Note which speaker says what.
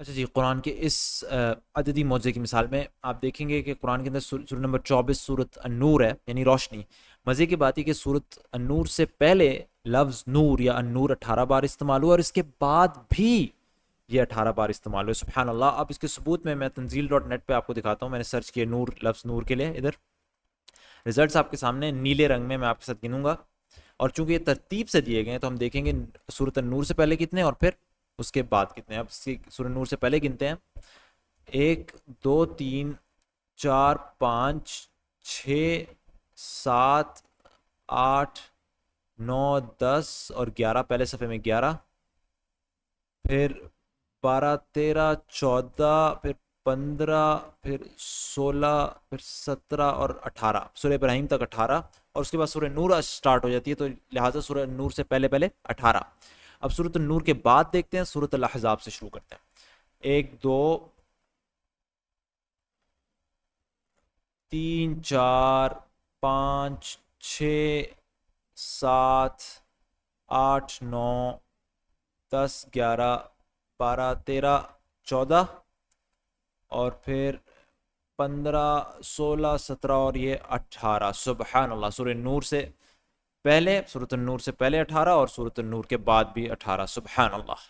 Speaker 1: اچھا جی، قرآن کے اس عددی معجزے کی مثال میں آپ دیکھیں گے کہ قرآن کے اندر سورہ نمبر 24 سورۃ النور ہے، یعنی روشنی۔ مزے کی بات ہے کہ سورۃ النور سے پہلے لفظ نور یا النور 18 بار استعمال ہوا، اور اس کے بعد بھی یہ 18 بار استعمال ہوئے۔ سبحان اللہ۔ اب اس کے ثبوت میں تنزیل.net پہ آپ کو دکھاتا ہوں۔ میں نے سرچ کیا نور، لفظ نور کے لیے، ادھر ریزلٹس آپ کے سامنے نیلے رنگ میں آپ کے ساتھ گنوں گا، اور چونکہ یہ ترتیب سے دیے گئے ہیں تو ہم دیکھیں گے سورۃ النور سے پہلے کتنے اور پھر اس کے بعد کتنے۔ اب سورہ نور سے پہلے گنتے ہیں، 1 2 3 4 5 6 7 8 9 10 اور 11، پہلے صفحے میں 11، پھر 12 13 14، پھر 15، پھر 16، پھر 17 اور 18، سورہ ابراہیم تک 18، اور اس کے بعد سورہ نور سٹارٹ ہو جاتی ہے، تو لہٰذا سورہ نور سے پہلے 18۔ اب سورۃ النور کے بعد دیکھتے ہیں، سورۃ الاحزاب سے شروع کرتے ہیں۔ 1 2 3 4 5 6 7 8 9 10 11 12 13 14، اور پھر 15 16 17 اور یہ 18۔ سبحان اللہ۔ سورہ نور سے پہلے، سورۃ النور سے پہلے 18 اور سورۃ النور کے بعد بھی 18۔ سبحان اللہ۔